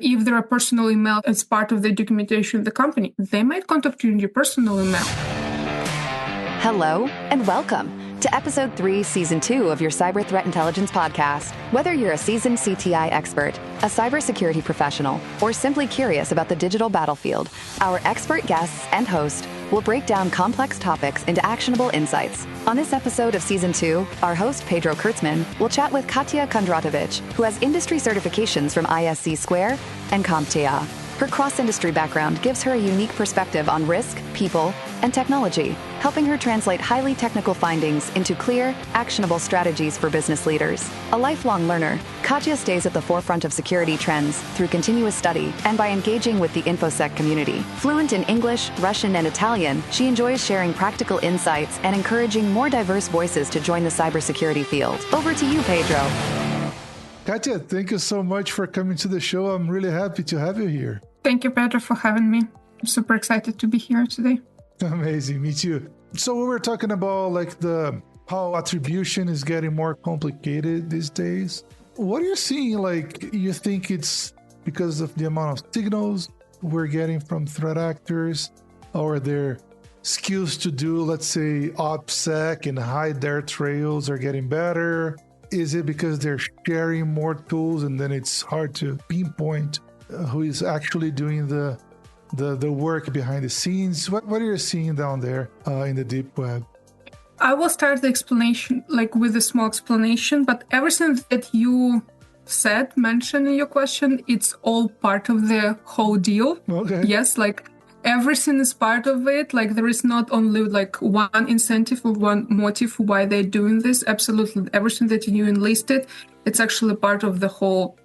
If there are personal email as part of the documentation of the company, they might contact you in your personal email. Hello and welcome to Episode 3, Season 2 of your Cyber Threat Intelligence podcast. Whether you're a seasoned CTI expert, a cybersecurity professional, or simply curious about the digital battlefield, our expert guests and host will break down complex topics into actionable insights. On this episode of Season 2, our host, Pedro Kertzman, will chat with Katya Kandratovich, who has industry certifications from ISC Square and CompTIA. Her cross-industry background gives her a unique perspective on risk, people, and technology, helping her translate highly technical findings into clear, actionable strategies for business leaders. A lifelong learner, Katya stays at the forefront of security trends through continuous study and by engaging with the InfoSec community. Fluent in English, Russian, and Italian, she enjoys sharing practical insights and encouraging more diverse voices to join the cybersecurity field. Over to you, Pedro. Katya, thank you so much for coming to the show. I'm really happy to have you here. Thank you, Pedro, for having me. I'm super excited to be here today. Amazing, me too. So we were talking about how attribution is getting more complicated these days. What are you seeing? You think it's because of the amount of signals we're getting from threat actors, or their skills to do, let's say, OPSEC and hide their trails are getting better? Is it because they're sharing more tools and then it's hard to pinpoint who is actually doing the work behind the scenes? What are you seeing down there in the deep web? I will start the explanation with a small explanation, but everything that you mentioned in your question, it's all part of the whole deal. Okay. Yes, everything is part of it. There is not only one incentive or one motive why they're doing this. Absolutely everything that you enlisted, it's actually part of the whole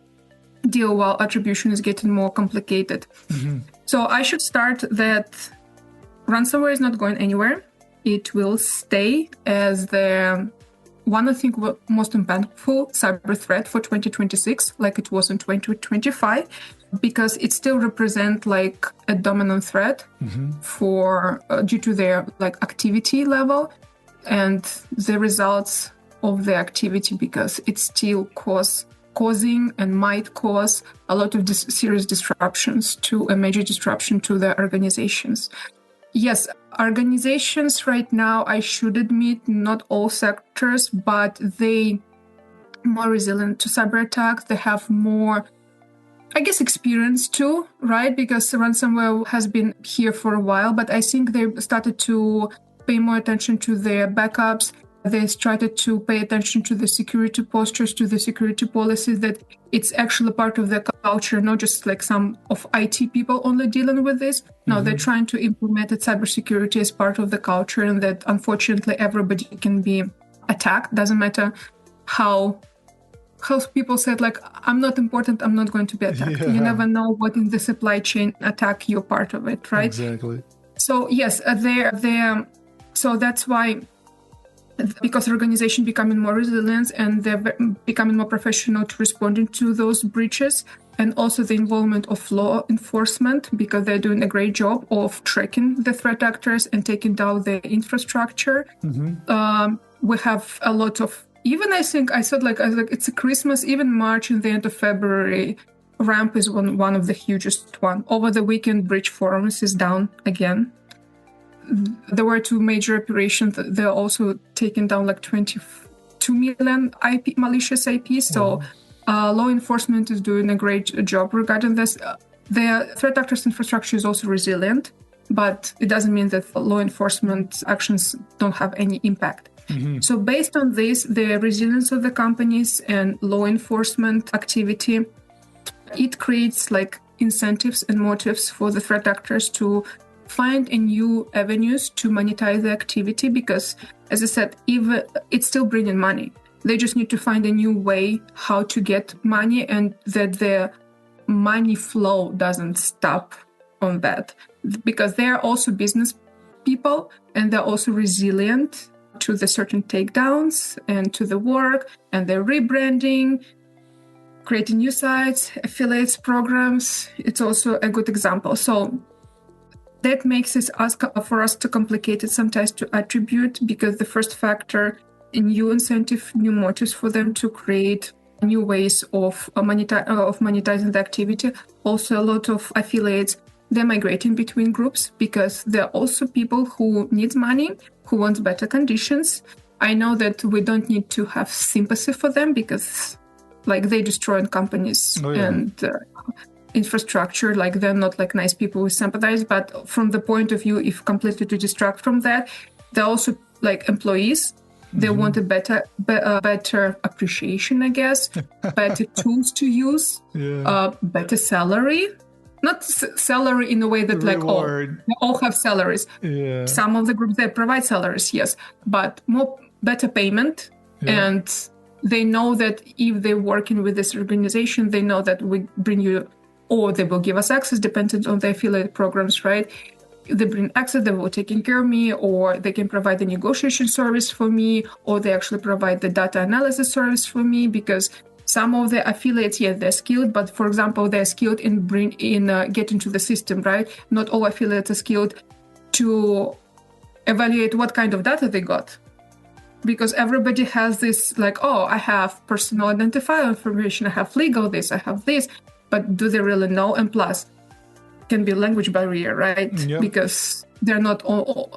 deal, while attribution is getting more complicated. Mm-hmm. So I should start that ransomware is not going anywhere. It will stay as the one, I think, most impactful cyber threat for 2026, like it was in 2025, because it still represents a dominant threat for due to their activity level and the results of the activity, because it still causing and might cause a lot of serious disruptions, to a major disruption to the organizations. Yes, organizations right now, I should admit, not all sectors, but they more resilient to cyber attacks. They have more, experience too, right? Because ransomware has been here for a while, but I think they started to pay more attention to their backups. They started to pay attention to the security postures, to the security policies, that it's actually part of their culture, not just some of IT people only dealing with this. No, they're trying to implement it, cybersecurity as part of the culture, and that unfortunately everybody can be attacked. Doesn't matter how people said, I'm not important, I'm not going to be attacked. Yeah. You never know what in the supply chain attack you're part of it, right? Exactly. So yes, so that's why, because organization becoming more resilient and they're becoming more professional to responding to those breaches, and also the involvement of law enforcement, because they're doing a great job of tracking the threat actors and taking down their infrastructure. We have a lot of, even I said it's a Christmas, even March and the end of February, RAMP is one of the hugest one. Over the weekend, Breach Forums is down again. There were two major operations. They're also taking down 22 million malicious IPs. So law enforcement is doing a great job regarding this. The threat actors' infrastructure is also resilient, but it doesn't mean that law enforcement actions don't have any impact. So based on this, the resilience of the companies and law enforcement activity, it creates incentives and motives for the threat actors to find a new avenues to monetize the activity, because, as I said, if it's still bringing money, they just need to find a new way how to get money, and that the money flow doesn't stop on that, because they are also business people and they're also resilient to the certain takedowns and to the work, and they're rebranding, creating new sites, affiliates programs. It's also a good example. So that makes it for us to complicate it sometimes to attribute, because the first factor, a new incentive, new motives for them to create new ways of monetizing the activity. Also, a lot of affiliates, they're migrating between groups because there are also people who need money, who want better conditions. I know that we don't need to have sympathy for them because like they destroy companies and infrastructure. Like they're not like nice people we sympathize. But from the point of view, if completely to distract from that, they're also like employees. They want a better appreciation, I guess, better tools to use, better salary. Not salary in a way that Reward. They all have salaries. Yeah. Some of the groups, they provide salaries, yes, but better payment. Yeah. And they know that if they're working with this organization, they know that we bring you, or they will give us access dependent on the affiliate programs, right? They bring access, they will taking care of me, or they can provide the negotiation service for me, or they actually provide the data analysis service for me, because some of the affiliates, yes, they're skilled, but for example, they're skilled in getting to the system, right? Not all affiliates are skilled to evaluate what kind of data they got. Because everybody has this like, oh, I have personal identifier information, I have legal this, I have this, but do they really know? And plus, can be language barrier, right? Yep. Because they're not all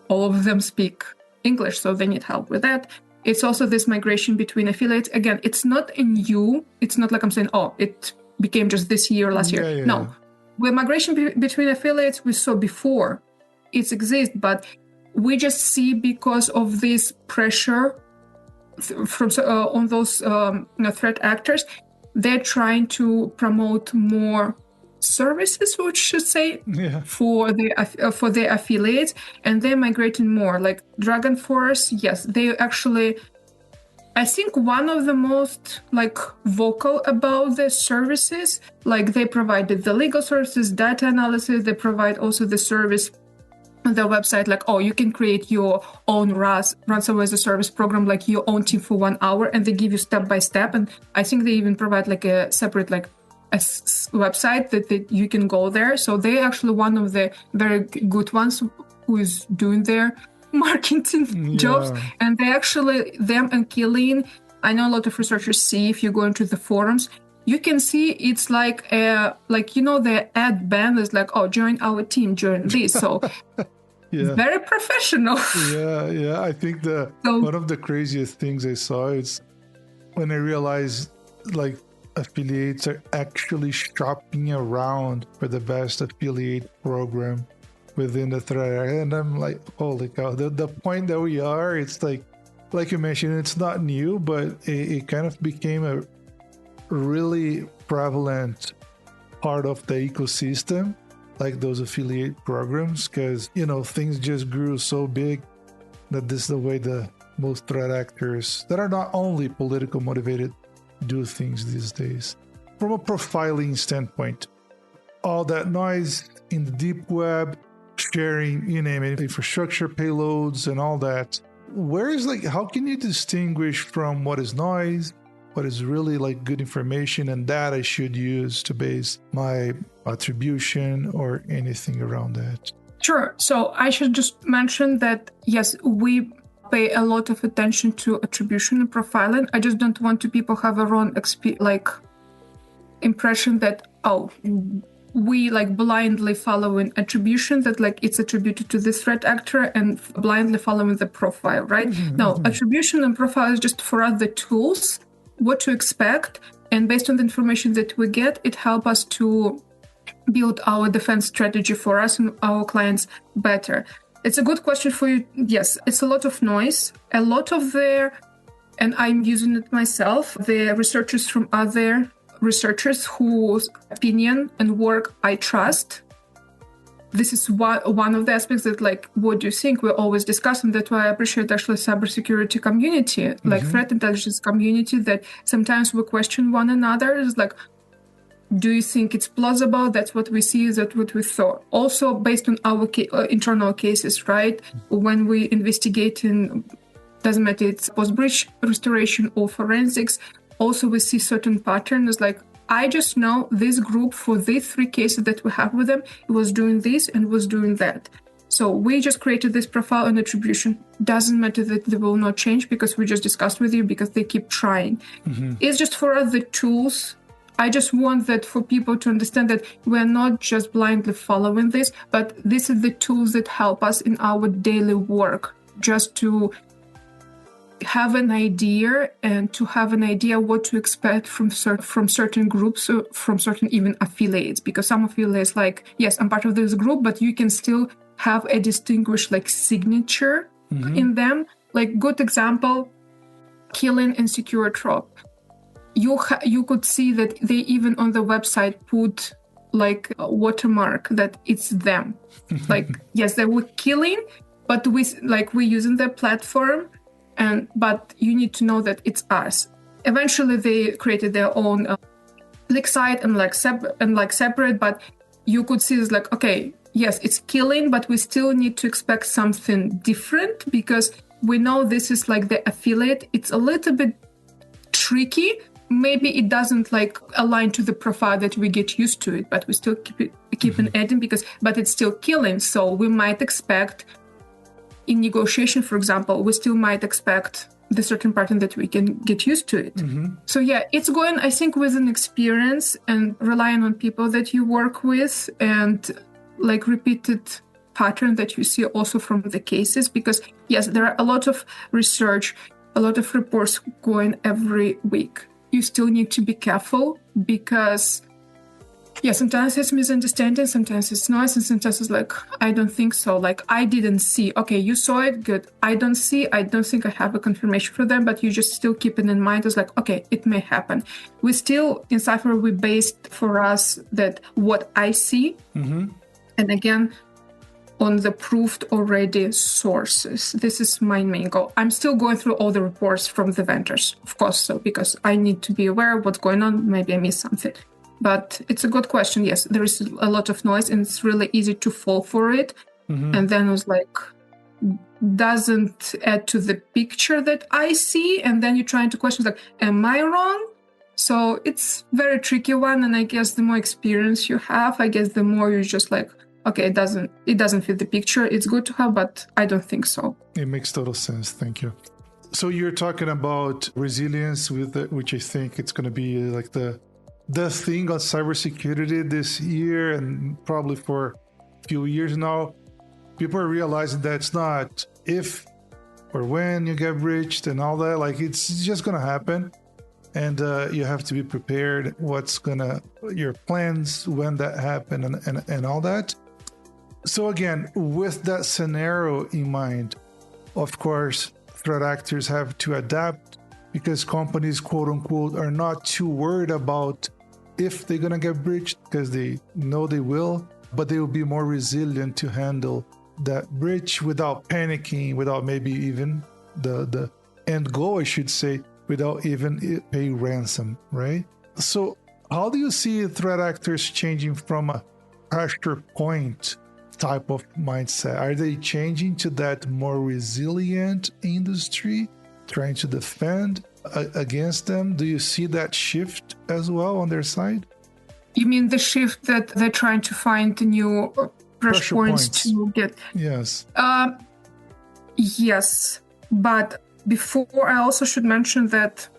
of them speak English, so they need help with that. It's also this migration between affiliates. Again, it's not it's not like I'm saying, oh, it became just this year, last year. No, the migration between affiliates we saw before. It exists, but we just see because of this pressure from on those threat actors, they're trying to promote more services, we should say, for the affiliates, and they're migrating more. Like Dragon Force, yes, they actually, I think one of the most like vocal about the services, like they provided the legal services, data analysis, they provide also the service on their website, like, oh, you can create your own ransomware as a service program, like your own team for 1 hour, and they give you step by step. And I think they even provide like a separate like a website that you can go there. So they're actually one of the very good ones who is doing their marketing jobs. And they actually, them and Killeen, I know a lot of researchers see, if you go into the forums, you can see it's like the ad band is like, oh, join our team, join this. So very professional. I think one of the craziest things I saw is when I realized like affiliates are actually shopping around for the best affiliate program within the threat. And I'm like, holy cow, the point that we are, it's like you mentioned, it's not new, but it kind of became a really prevalent part of the ecosystem, like those affiliate programs, because things just grew so big that this is the way the most threat actors that are not only political motivated do things these days. From a profiling standpoint, all that noise in the deep web, sharing, you name it, infrastructure payloads and all that, how can you distinguish from what is noise, what is really like good information and that I should use to base my attribution or anything around that? Sure. So I should just mention that, yes, we pay a lot of attention to attribution and profiling. I just don't want people have a wrong impression that, oh, we like blindly following attribution, that like it's attributed to this threat actor and blindly following the profile, right? No, attribution and profile is just for us the tools, what to expect, and based on the information that we get, it helps us to build our defense strategy for us and our clients better. It's a good question for you. Yes, it's a lot of noise. A lot of and I'm using it myself, the researchers from other researchers whose opinion and work I trust. This is one of the aspects that, like, what do you think? We're always discussing. That's why I appreciate actually cybersecurity community, like threat intelligence community, that sometimes we question one another. It's like, do you think it's plausible? That's what we see. Is that what we thought? Also, based on our internal cases, right? When we investigate in, doesn't matter, it's post-breach restoration or forensics, also we see certain patterns like, I just know this group for these 3 cases that we have with them, it was doing this and was doing that. So we just created this profile and attribution. Doesn't matter that they will not change because we just discussed with you because they keep trying. It's just for us the tools. I just want that for people to understand that we're not just blindly following this, but these are the tools that help us in our daily work, just to have an idea and to have an idea what to expect from certain groups, from certain even affiliates, because some affiliates like, yes, I'm part of this group, but you can still have a distinguished like signature in them. Like good example, Killing and Secure Trop. You could see that they even on the website put like a watermark that it's them. Like, yes, they were killing, but we're using their platform, but you need to know that it's us. Eventually, they created their own site and separate, but you could see it's like, okay, yes, it's killing, but we still need to expect something different because we know this is like the affiliate. It's a little bit tricky. Maybe it doesn't like align to the profile that we get used to it, but we still keep on adding but it's still killing. So we might expect in negotiation, for example, we still might expect the certain pattern that we can get used to it. So yeah, it's going, I think, with an experience and relying on people that you work with and like repeated pattern that you see also from the cases, because yes, there are a lot of research, a lot of reports going every week. You still need to be careful because sometimes it's misunderstanding, sometimes it's noise, and sometimes it's like, I don't think so. Like, I didn't see. Okay, you saw it, good. I don't see. I don't think I have a confirmation for them, but you just still keep it in mind. It's like, okay, it may happen. We still, in Cypher, we based for us that what I see, and again, on the proved already sources. This is my main goal. I'm still going through all the reports from the vendors, of course, so because I need to be aware of what's going on. Maybe I missed something. But it's a good question. Yes, there is a lot of noise and it's really easy to fall for it. And then it was like, doesn't add to the picture that I see. And then you're trying to question like, am I wrong? So it's very tricky one. And I guess the more experience you have, I guess the more you're just like, okay, it doesn't fit the picture. It's good to have, but I don't think so. It makes total sense. Thank you. So you're talking about resilience, which I think it's going to be like the thing on cybersecurity this year and probably for a few years now. People are realizing that it's not if or when you get breached and all that. Like it's just going to happen. And you have to be prepared. Your plans when that happen and all that. So again, with that scenario in mind, of course, threat actors have to adapt because companies, quote unquote, are not too worried about if they're going to get breached because they know they will, but they will be more resilient to handle that breach without panicking, without maybe even the end goal, I should say, without even pay ransom, right? So how do you see threat actors changing from a pressure point type of mindset? Are they changing to that more resilient industry, trying to defend against them? Do you see that shift as well on their side? You mean the shift that they're trying to find new pressure points to get? Yes. Yes, but before I also should mention that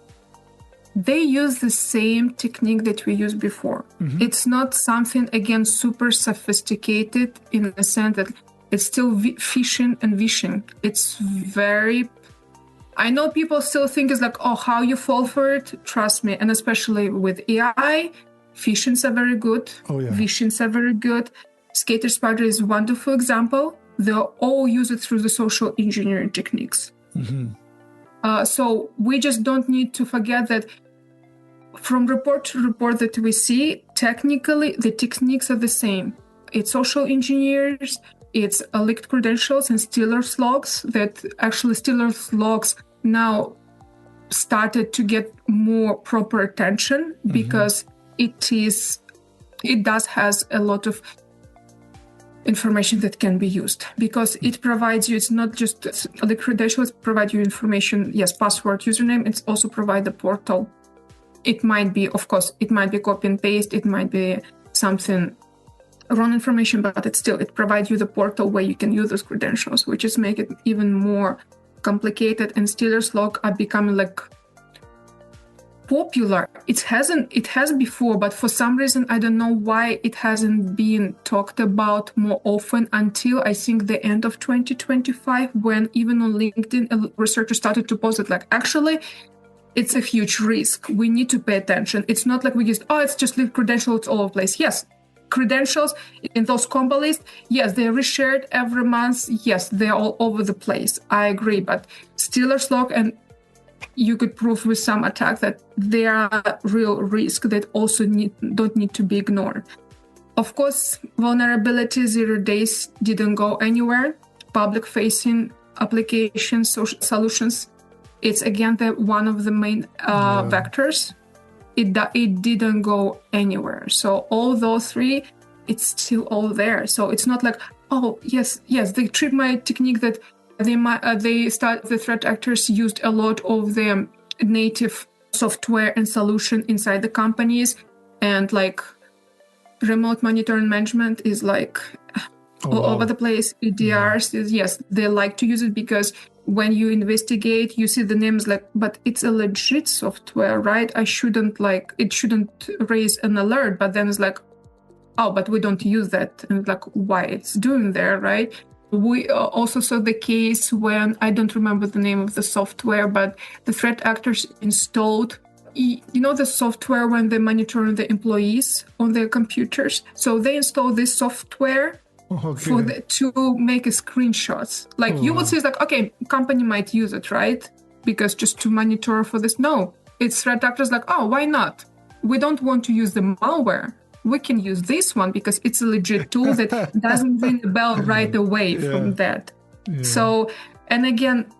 they use the same technique that we used before. It's not something, again, super sophisticated in the sense that it's still phishing and vishing. It's very... I know people still think it's like, oh, how you fall for it? Trust me. And especially with AI, phishings are very good. Oh, yeah. Vishings are very good. Scatter Spider is a wonderful example. They'll all use it through the social engineering techniques. So we just don't need to forget that from report to report that we see, technically, the techniques are the same. It's social engineers, it's leaked credentials and Stealer's logs that actually Stealer's logs now started to get more proper attention because it has a lot of information that can be used because it provides you, it's not just the credentials provide you information, yes, password, username, it's also provide the portal. It might be, of course, it might be copy and paste, it might be something wrong information, but it provides you the portal where you can use those credentials, which is make it even more complicated. And Stealer's Log are becoming like popular. It has before, but for some reason I don't know why it hasn't been talked about more often until I think the end of 2025, when even on LinkedIn researchers started to post it like, actually it's a huge risk, we need to pay attention. It's not like we it's just leave credentials all over the place. Yes, credentials in those combo lists, yes, they're reshared every month, yes, they're all over the place, I agree. But Stealer's Log, and you could prove with some attack that there are real risks that also don't need to be ignored. Of course, vulnerability 0 days didn't go anywhere. Public-facing applications, social solutions, it's again one of the main vectors. It didn't go anywhere. So all those three, it's still all there. So it's not like, oh, yes, they treat my technique that the threat actors used a lot of the native software and solution inside the companies, and like remote monitoring management is like all over the place. EDRs is, yes, they like to use it because when you investigate, you see the names like, but it's a legit software, right? it shouldn't raise an alert, but then it's like, oh, but we don't use that. And like, why it's doing there, right? We also saw the case when, I don't remember the name of the software, but the threat actors installed, the software when they monitor the employees on their computers. So they installed this software to make screenshots. Like you would say, it's like, okay, company might use it, right? Because just to monitor for this. No, it's threat actors like, oh, why not? We don't want to use the malware. We can use this one because it's a legit tool that doesn't ring the bell right away from that. Yeah. So, and again,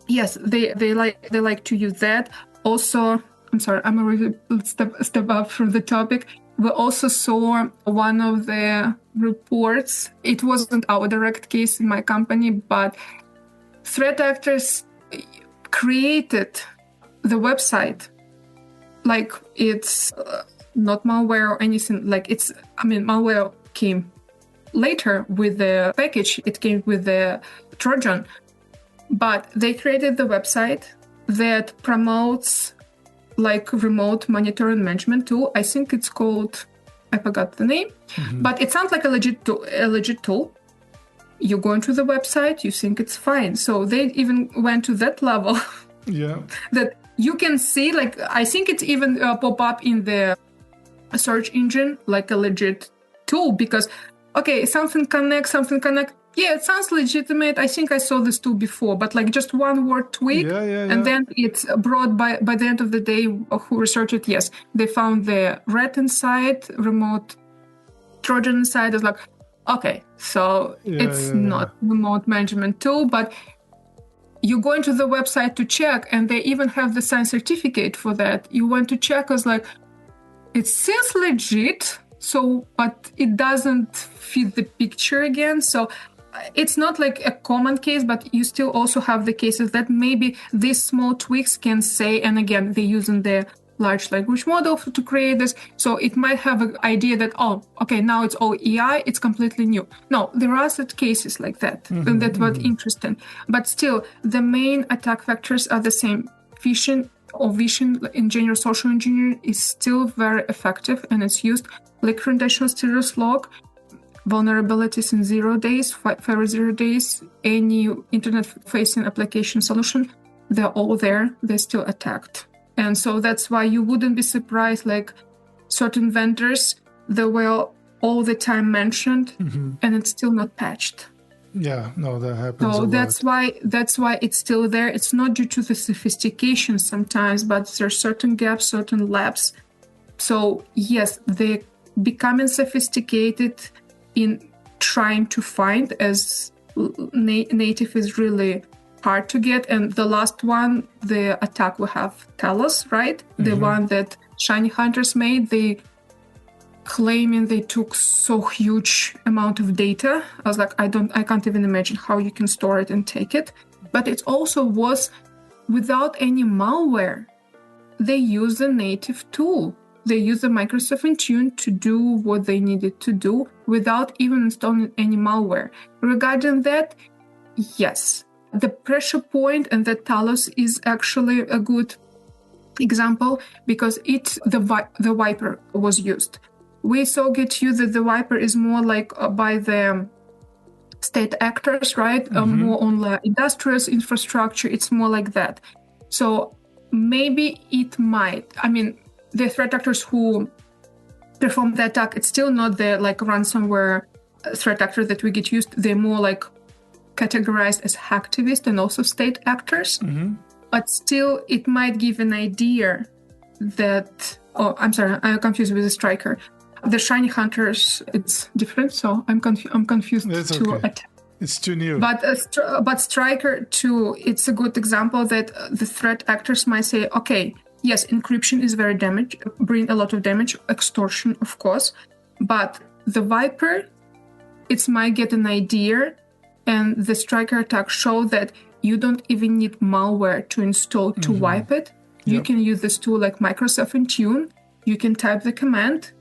yes, they like to use that. Also, I'm sorry, I'm already step up from the topic. We also saw one of the reports. It wasn't our direct case in my company, but threat actors created the website like it's not malware or anything. Like malware came later with the package. It came with the Trojan, but they created the website that promotes like remote monitoring management tool. I think it's called, I forgot the name, but it sounds like a legit tool. You go into the website, you think it's fine. So they even went to that level. Yeah. That you can see, like, I think it's even pop up in the search engine like a legit tool because, okay, something connect. Yeah, it sounds legitimate. I think I saw this tool before, but like just one word tweak, and then it's brought by the end of the day. Who researched it? Yes, they found the rat inside, remote Trojan inside. It's like, okay, so it's not remote management tool, but you go into the website to check, and they even have the signed certificate for that. You want to check, as like, it seems legit, so but it doesn't fit the picture again. So it's not like a common case, but you still also have the cases that maybe these small tweaks can say, and again, they're using the large language model to create this. So it might have an idea that, oh, okay, now it's all AI, it's completely new. No, there are such cases like that. And that's what's interesting. But still, the main attack vectors are the same. Phishing or vishing in general, social engineering is still very effective, and it's used like credential Stealer's Log, vulnerabilities in 0 days, for 0 days, any internet-facing application solution, they're all there, they're still attacked. And so that's why you wouldn't be surprised, like certain vendors, they were all the time mentioned, and it's still not patched. Yeah, no, that happens. So that's why it's still there. It's not due to the sophistication sometimes, but there's certain gaps, certain lapses. So yes, they're becoming sophisticated in trying to find, as native is really hard to get. And the last one, the attack we have Talos, right? The one that Shiny Hunters made, they claiming they took so huge amount of data. I was like, I can't even imagine how you can store it and take it. But it also was without any malware. They used a native tool. they use the Microsoft Intune to do what they needed to do without even installing any malware. Regarding that, yes, the pressure point and the Talos is actually a good example because the Viper was used. We saw GetU that the Viper is more like by the state actors, right? More on the industrial infrastructure. It's more like that. So maybe it might. I mean, the threat actors who perform the attack, it's still not the like ransomware threat actor that we get used. They're more like categorized as hacktivists and also state actors. But still, it might give an idea that... Oh, I'm sorry, I'm confused with the striker. The shiny hunters, it's different, so I'm confused. It's okay. It's too new. But striker too, it's a good example that the threat actors might say, okay, yes, encryption is very bring a lot of damage, extortion, of course, but the Viper, it might get an idea, and the striker attack show that you don't even need malware to install to wipe it. You can use this tool like Microsoft Intune. You can type the command,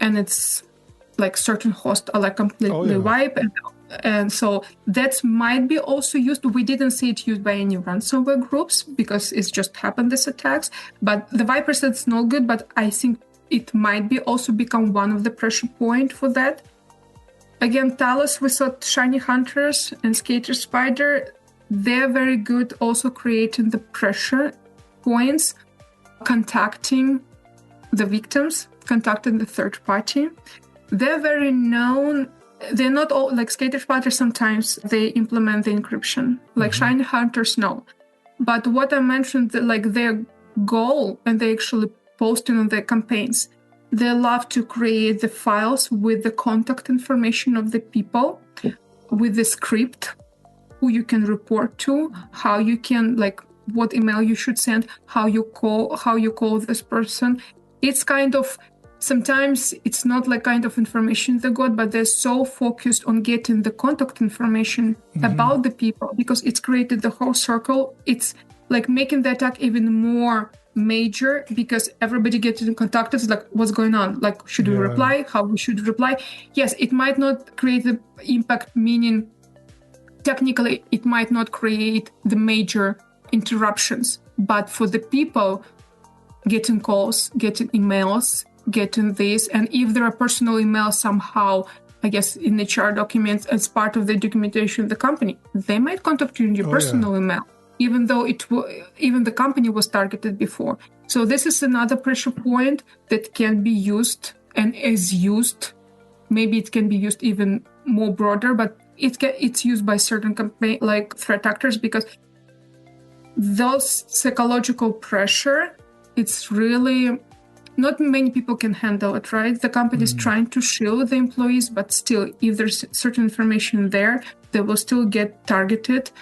and it's like certain hosts are like completely wiped. And so that might be also used. We didn't see it used by any ransomware groups because it's just happened, these attacks. But the Viper said it's not good, but I think it might be also become one of the pressure point for that. Again, Talos, we saw Shiny Hunters and Skater Spider. They're very good also creating the pressure points, contacting the victims, contacting the third party. They're very known. They're not all like Skater Spider. Sometimes they implement the encryption, like Shiny Hunters, no. But what I mentioned, like their goal, and they actually posting on their campaigns, they love to create the files with the contact information of the people, with the script, who you can report to, how you can, like, what email you should send, how you call this person. It's kind of, sometimes it's not like kind of information they got, but they're so focused on getting the contact information about the people because it's created the whole circle. It's like making the attack even more major because everybody getting contacted is like, what's going on? Like, should we reply? How we should reply? Yes, it might not create the impact, meaning technically it might not create the major interruptions, but for the people getting calls, getting emails, getting this, and if there are personal emails somehow, I guess in the HR documents as part of the documentation of the company, they might contact you in your personal email, even though even the company was targeted before. So this is another pressure point that can be used and is used. Maybe it can be used even more broader, but it's used by certain like threat actors because those psychological pressure, it's really not many people can handle it, right? The company is trying to shield the employees, but still, if there's certain information there, they will still get targeted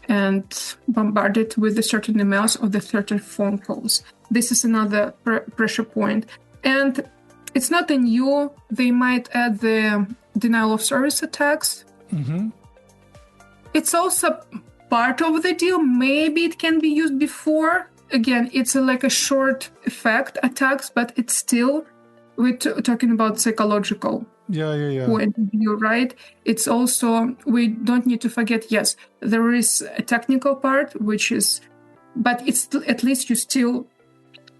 and bombarded with the certain emails or the certain phone calls. This is another pressure point. And it's not a new, they might add the denial of service attacks. It's also part of the deal. Maybe it can be used before. Again, it's like a short effect attacks, but it's still, we're talking about psychological point of view, right? It's also, we don't need to forget, yes, there is a technical part, which is, but it's at least you still,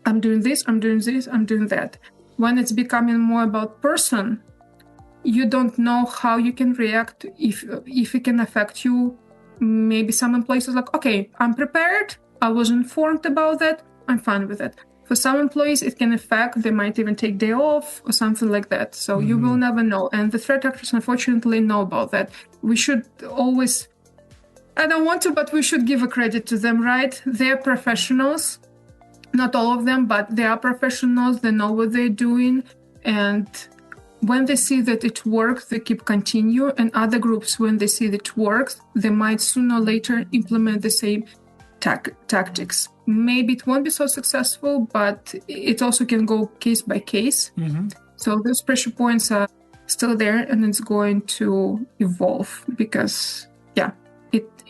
I'm doing this, I'm doing this, I'm doing that. When it's becoming more about person, you don't know how you can react if it can affect you. Maybe some employees are like, okay, I'm prepared, I was informed about that, I'm fine with it. For some employees, it can affect, they might even take day off or something like that. So you will never know. And the threat actors, unfortunately, know about that. We should always, I don't want to, but we should give a credit to them, right? They're professionals. Not all of them, but they are professionals. They know what they're doing. And when they see that it works, they keep continue. And other groups, when they see that it works, they might sooner or later implement the same tactics. Maybe it won't be so successful, but it also can go case by case. So those pressure points are still there, and it's going to evolve because,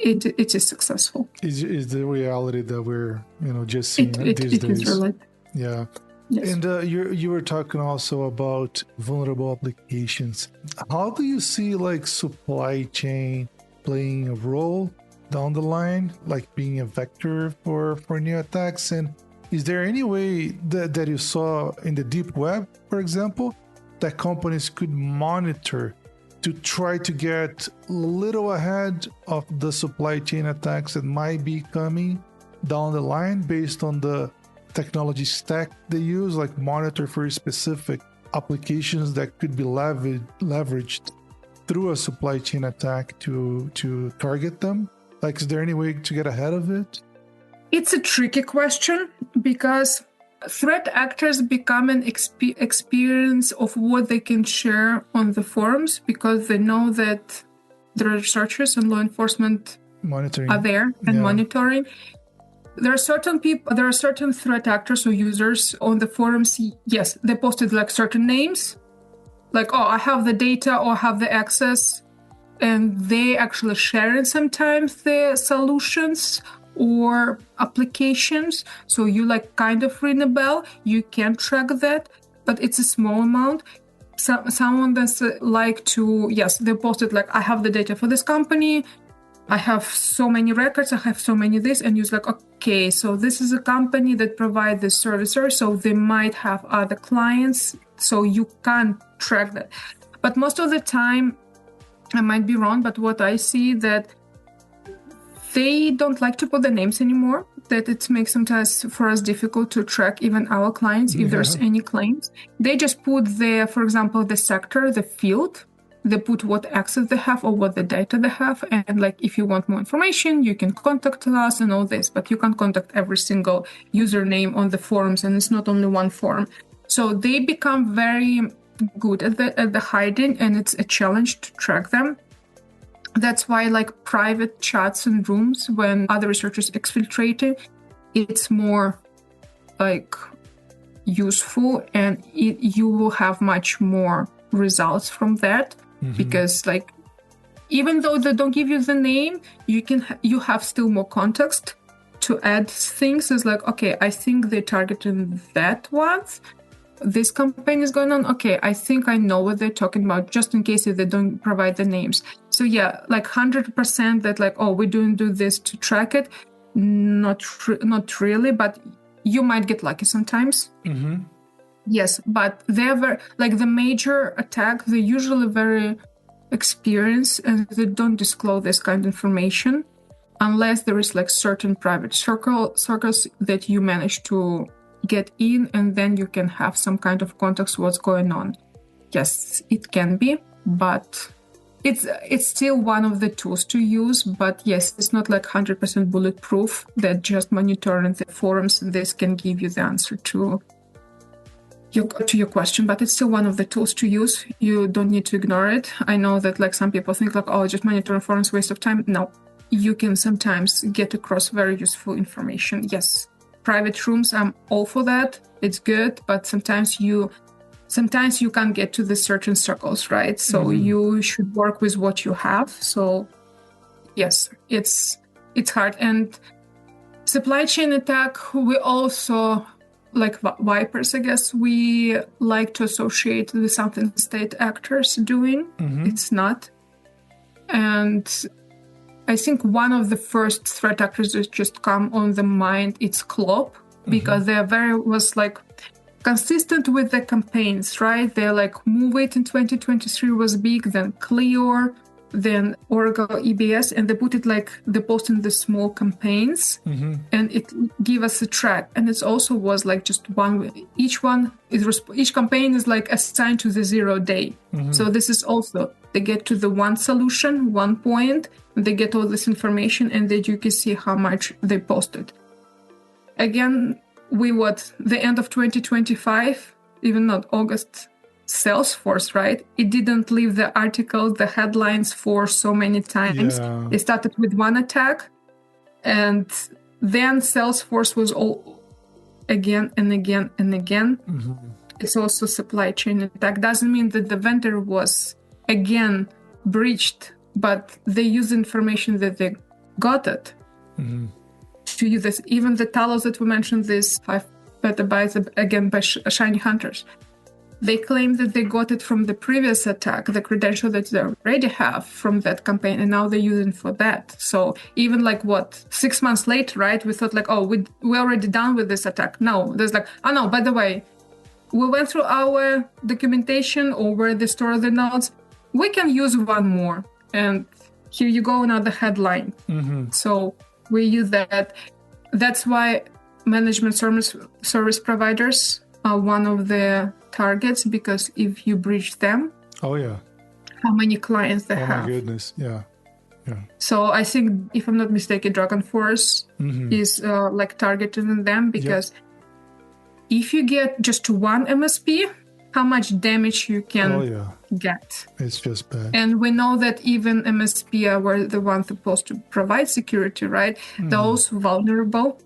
it is successful. Is the reality that we're just seeing these days. Is related. Yeah. Yes. And you were talking also about vulnerable applications. How do you see like supply chain playing a role down the line, like being a vector for new attacks? And is there any way that you saw in the deep web, for example, that companies could monitor to try to get a little ahead of the supply chain attacks that might be coming down the line based on the technology stack they use, like monitor for specific applications that could be leveraged through a supply chain attack to target them? Like, is there any way to get ahead of it? It's a tricky question because threat actors become an experience of what they can share on the forums because they know that the researchers and law enforcement Monitoring are there and monitoring. There are certain threat actors or users on the forums. Yes, they posted like certain names, like, oh, I have the data or have the access, and they actually share sometimes the solutions or applications. So you like kind of ring a bell. You can track that, but it's a small amount. Someone that's like to, yes, they posted like, I have the data for this company. I have so many records, I have so many this, and you're like, okay, so this is a company that provides this service, so they might have other clients, so you can't track that. But most of the time, I might be wrong, but what I see that they don't like to put the names anymore, that it makes sometimes for us difficult to track even our clients if there's any claims. They just put for example, the sector, the field, they put what access they have or what the data they have. And like, if you want more information, you can contact us and all this, but you can't contact every single username on the forums. And it's not only one forum. So they become very good at the hiding, and it's a challenge to track them. That's why like private chats and rooms, when other researchers exfiltrating, it's more like useful, and you will have much more results from that. Because like, even though they don't give you the name, you have still more context to add things. It's like, okay, I think they're targeting that one. This campaign is going on. Okay, I think I know what they're talking about, just in case if they don't provide the names. So yeah, like 100% that like, oh, we don't do this to track it. Not really, but you might get lucky sometimes. Yes, but they're very, like the major attack, they're usually very experienced, and they don't disclose this kind of information unless there is like certain private circles that you manage to get in, and then you can have some kind of context what's going on. Yes, it can be, but it's still one of the tools to use. But yes, it's not like 100% bulletproof that just monitoring the forums, this can give you the answer to your question, but it's still one of the tools to use. You don't need to ignore it. I know that like some people think like, oh, just monitoring forums, waste of time. No, you can sometimes get across very useful information. Yes, private rooms, I'm all for that. It's good, but sometimes you can't get to the certain circles, right? So you should work with what you have. So yes, it's hard. And supply chain attack, we also, like Vipers, I guess, we like to associate with something state actors doing. It's not. And I think one of the first threat actors that just come on the mind, it's Clop, because they're was like consistent with the campaigns, right? They're like Move It in 2023 was big, then Clio, then Oracle EBS, and they put it like they post in the small campaigns, and it give us a track. And it also was like just one. Each campaign is like assigned to the 0 day. So this is also, they get to the one solution, one point, and they get all this information, and then you can see how much they posted. Again, the end of 2025, even not August. Salesforce, right? It didn't leave the article, the headlines for so many times. It started with one attack, and then Salesforce was all again and again and again. It's also supply chain attack. Doesn't mean that the vendor was again breached, but they use information that they got it to use this. Even the Talos that we mentioned, this petabytes, again, by shiny hunters. They claim that they got it from the previous attack, the credential that they already have from that campaign, and now they're using for that. So even 6 months later, right, we thought we're already done with this attack. No, there's no, by the way, we went through our documentation or where they store the notes. We can use one more. And here you go, another headline. Mm-hmm. So we use that. That's why management service providers are one of the targets, because if you breach them, how many clients they have. Oh my goodness, yeah. So I think, if I'm not mistaken, Dragon Force is targeting them, because if you get just one MSP, how much damage you can get. It's just bad. And we know that even MSP were the ones supposed to provide security, right? They're also vulnerable,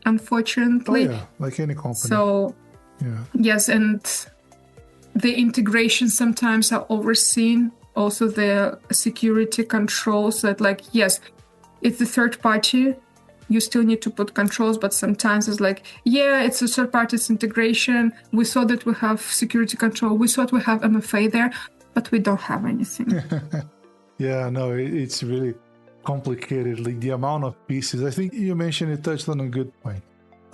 unfortunately. Oh yeah, like any company. So, yes, and the integration sometimes are overseen. Also, the security controls that, yes, it's the third party. You still need to put controls, but sometimes it's it's a third party's integration. We saw that we have security control. We thought we have MFA there, but we don't have anything. It's really complicated. The amount of pieces. I think you mentioned it touched on a good point.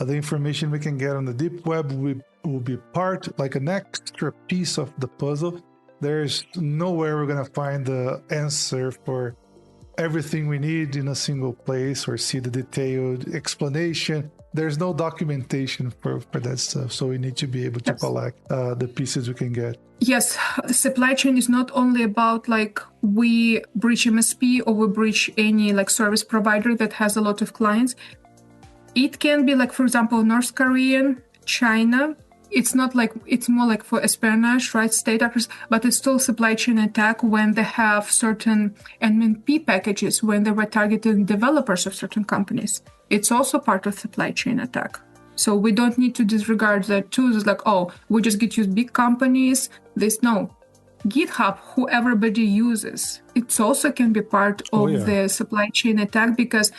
The information we can get on the deep web will be part, an extra piece of the puzzle. There's nowhere we're going to find the answer for everything we need in a single place or see the detailed explanation. There's no documentation for that stuff. So we need to be able to collect the pieces we can get. Yes, the supply chain is not only about we breach MSP or we breach any service provider that has a lot of clients. It can be for example, North Korean, China. It's not it's more for espionage, right? State actors, but it's still supply chain attack when they have certain MNP packages, when they were targeting developers of certain companies. It's also part of supply chain attack. So we don't need to disregard that too. It's we just get used big companies. No. GitHub, who everybody uses, it also can be part of the supply chain attack, because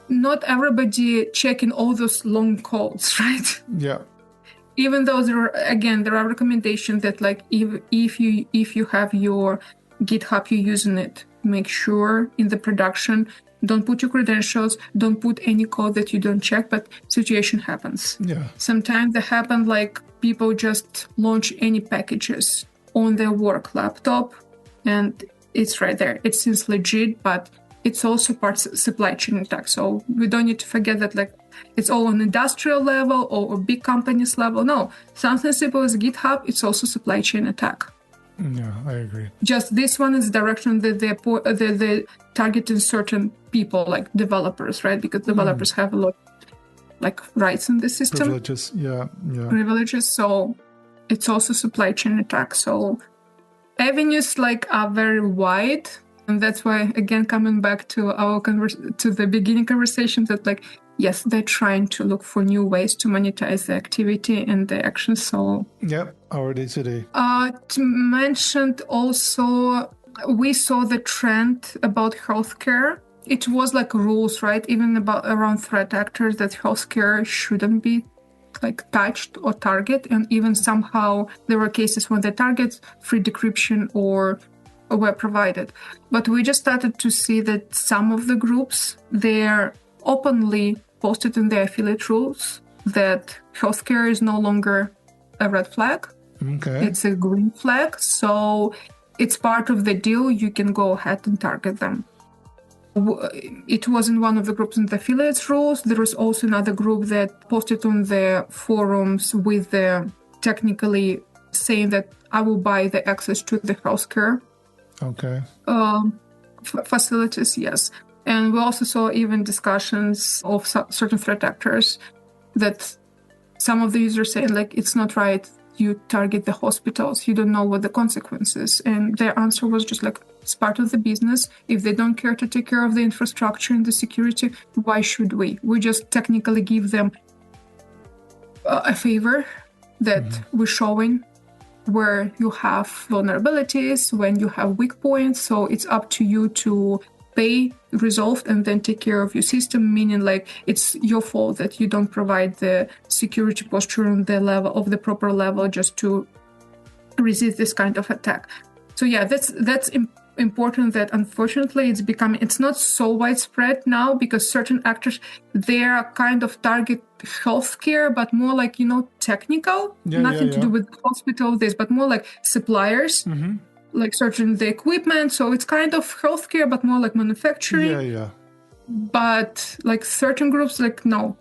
not everybody checking all those long codes, right? Yeah. Even though there are recommendations that if you have your GitHub, you're using it, make sure in the production, don't put your credentials, don't put any code that you don't check, but situation happens. Yeah. Sometimes they happen people just launch any packages on their work laptop and it's right there. It seems legit, but it's also part of supply chain attack. So we don't need to forget that it's all on industrial level or big companies level. No, something simple as GitHub, it's also supply chain attack. Yeah, I agree. Just this one is direction that they're targeting certain people, developers, right? Because developers have a lot rights in the system. Privileges, yeah. Privileges, so it's also supply chain attack. So avenues are very wide. And that's why, again, coming back to our to the beginning conversation, that yes, they're trying to look for new ways to monetize the activity and the action. So our day today. To mention also, we saw the trend about healthcare. It was rules, right? Even around threat actors, that healthcare shouldn't be touched or target. And even somehow there were cases when they target free decryption or were provided. But we just started to see that some of the groups, they're openly posted in their affiliate rules that healthcare is no longer a red flag. Okay. It's a green flag. So it's part of the deal. You can go ahead and target them. It was in one of the groups in the affiliates rules. There was also another group that posted on the forums with the technically saying that I will buy the access to the healthcare facilities, yes. And we also saw even discussions of certain threat actors that some of the users saying it's not right, you target the hospitals, you don't know what the consequences. And their answer was just it's part of the business. If they don't care to take care of the infrastructure and the security, why should we? We just technically give them a favor that we're showing where you have vulnerabilities, when you have weak points. So it's up to you to pay resolved and then take care of your system, meaning like it's your fault that you don't provide the security posture on the level of the proper level just to resist this kind of attack. So yeah, that's important. That unfortunately it's not so widespread now, because certain actors, they are kind of target healthcare, but more like, technical, nothing to do with hospital, but more like suppliers, like certain the equipment. So it's kind of healthcare, but more like manufacturing. But like certain groups, like no,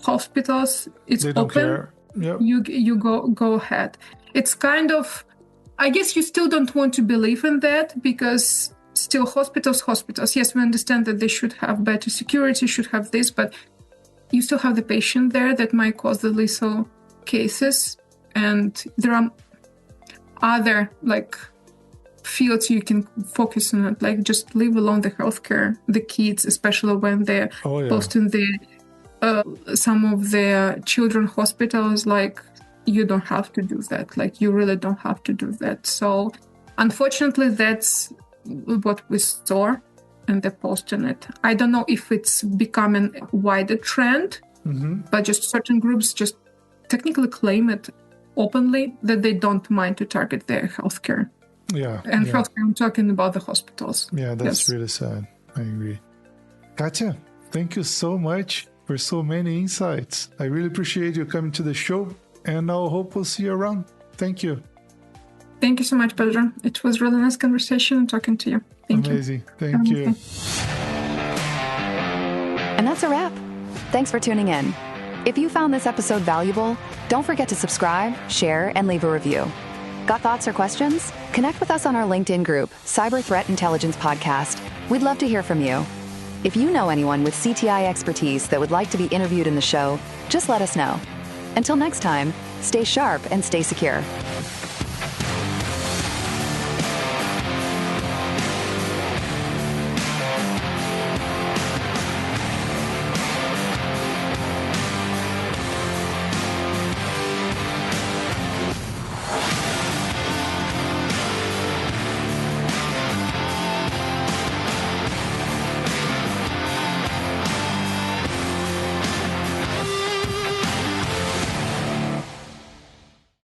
hospitals, it's they don't open. Care. Yep. You go ahead. It's kind of, I guess you still don't want to believe in that, because still hospitals. Yes, we understand that they should have better security, should have this, but you still have the patient there that might cause the lethal cases. And there are other like fields you can focus on, like just leave alone the healthcare, the kids, especially when they're posting some of their children hospitals, like you don't have to do that. Like you really don't have to do that. So unfortunately, that's what we saw and they're posting it. I don't know if it's becoming a wider trend, but just certain groups just technically claim it openly that they don't mind to target their healthcare. And healthcare, I'm talking about the hospitals. Yeah, that's really sad. I agree. Katya, thank you so much for so many insights. I really appreciate you coming to the show, and I hope we'll see you around. Thank you. Thank you so much, Pedro. It was really nice conversation and talking to you. Amazing. Thank you. And that's a wrap. Thanks for tuning in. If you found this episode valuable, don't forget to subscribe, share, and leave a review. Got thoughts or questions? Connect with us on our LinkedIn group, Cyber Threat Intelligence Podcast. We'd love to hear from you. If you know anyone with CTI expertise that would like to be interviewed in the show, just let us know. Until next time, stay sharp and stay secure.